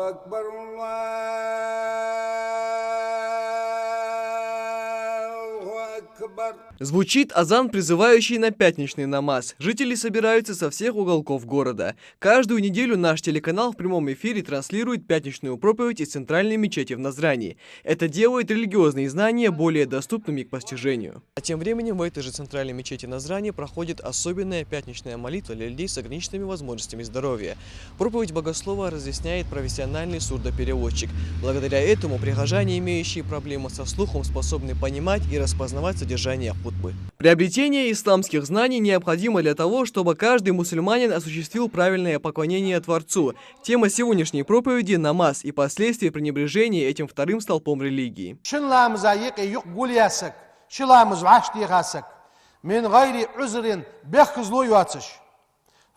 أكبر الله أكبر. Звучит азан, призывающий на пятничный намаз. Жители собираются со всех уголков города. Каждую неделю наш телеканал в прямом эфире транслирует пятничную проповедь из центральной мечети в Назрани. Это делает религиозные знания более доступными к постижению. А тем временем в этой же центральной мечети Назрани проходит особенная пятничная молитва для людей с ограниченными возможностями здоровья. Проповедь богослова разъясняет профессиональный сурдопереводчик. Благодаря этому прихожане, имеющие проблемы со слухом, способны понимать и распознавать содержание хутбы. Приобретение исламских знаний необходимо для того, чтобы каждый мусульманин осуществил правильное поклонение Творцу. Тема сегодняшней проповеди – намаз и последствия пренебрежения этим вторым столпом религии.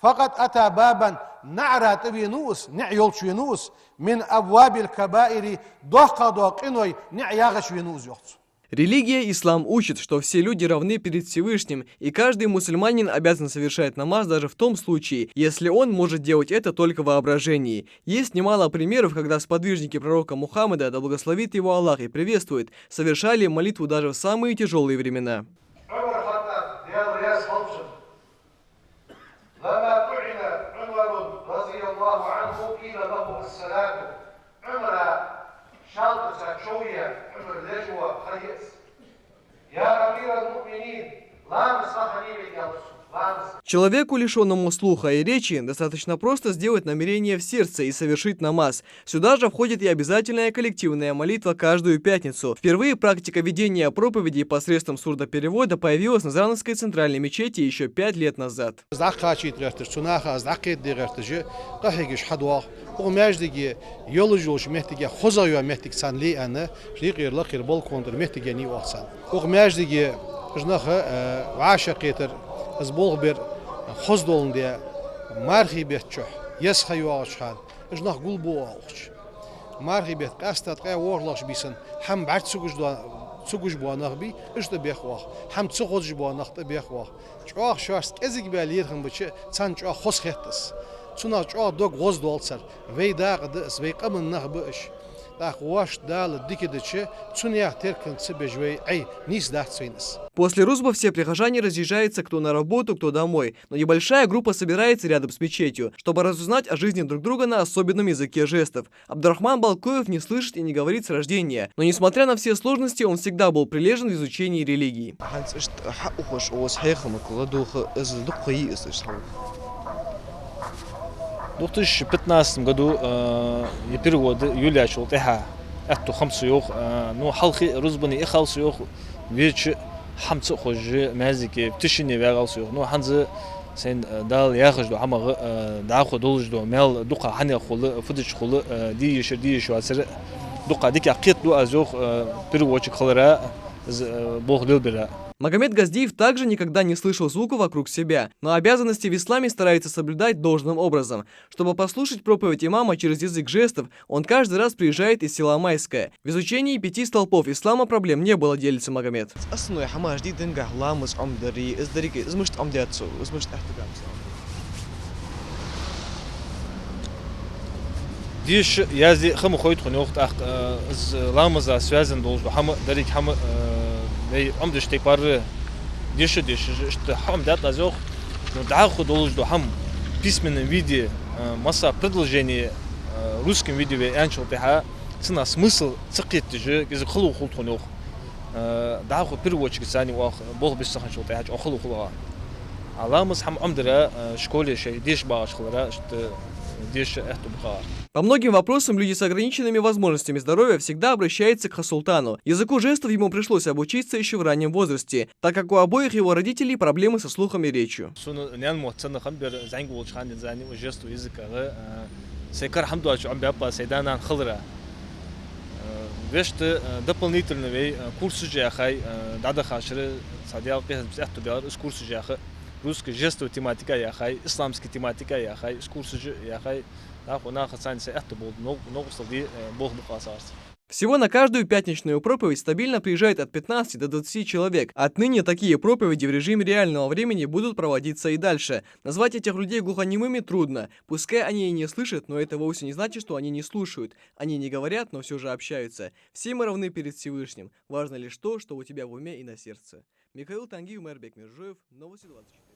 فقد أتى بابا نعرات بينوس نعيولش بينوس من أبواب الكبائر ضحك ضاقنوي نعياغش بينوس يخص. Религия ислам учит, что все люди равны перед Всевышним, и каждый мусульманин обязан совершать намаз даже в том случае, если он может делать это только в воображении. Есть немало примеров, когда сподвижники пророка Мухаммада, да благословит его Аллах и приветствует, совершали молитву даже в самые тяжелые времена. Человеку, лишенному слуха и речи, достаточно просто сделать намерение в сердце и совершить намаз. Сюда же входит и обязательная коллективная молитва каждую пятницу. Впервые практика ведения проповедей посредством сурдоперевода появилась на Назранской центральной мечети еще 5 лет назад. خزدون دیا مرخی بیت چه یسخیو آشان اجناق گل بو آوش مرخی بیت قصد قای ورلاش بیسن هم بعد سوگوش بو نخبی اشت بیخواه هم سوگوش بو نخت بیخواه چاق شارس ازیک بیالیر هم بچه چند چاق خس خطس چنا چاق دوگ غز دولسر وی داغ دس وی قمن نخبش После рузба все прихожане разъезжаются кто на работу, кто домой, но небольшая группа собирается рядом с мечетью, чтобы разузнать о жизни друг друга на особенном языке жестов. Абдурахман Балкоев не слышит и не говорит с рождения, но несмотря на все сложности, он всегда был прилежен в изучении религии. В 2015 году я перевод Юлия Чултеха. Это хамсуёх, ну халхи рузбани ихалсуёх, веч хамцу хожи мязики птишине вягалсуёх. Ну ханзы сен дал яхжду хамаг даху должду мел дука ханя хулы фудич хулы диши асыр дука дики акитлу азёх переводчик халара бог любира. Магомед Газдиев также никогда не слышал звука вокруг себя, но обязанности в исламе старается соблюдать должным образом. Чтобы послушать проповедь имама через язык жестов, он каждый раз приезжает из села Майское. В изучении 5 столпов ислама проблем не было, делится Магомед. Диш язди хам ходит хунёхт ах ламаза связан должен хам дарик хам عمدش تيبار ديش что хам дат азох но даху должен хам письменном виде масса предложений русском виде анчил пиха цена смысл цикет же из хлу хултунох даху переводчик сани вах бог без саханчил пиха хлу хлу аламас хам амдра школе шей диш баш хлара что диш эхту бхар. По многим вопросам люди с ограниченными возможностями здоровья всегда обращаются к хасултану. Языку жестов ему пришлось обучиться еще в раннем возрасте, так как у обоих его родителей проблемы со слухом и речью. Русская жестовая тематика яхай, исламская тематика яхай, курсы яхай, да, у нас хасанцы это был много слов, Бог бухасарс. Всего на каждую пятничную проповедь стабильно приезжает от 15 до 20 человек. Отныне такие проповеди в режиме реального времени будут проводиться и дальше. Назвать этих людей глухонемыми трудно. Пускай они и не слышат, но это вовсе не значит, что они не слушают. Они не говорят, но все же общаются. Все мы равны перед Всевышним. Важно лишь то, что у тебя в уме и на сердце. Михаил Тангиев, Мербек Миржоев, Новости 24.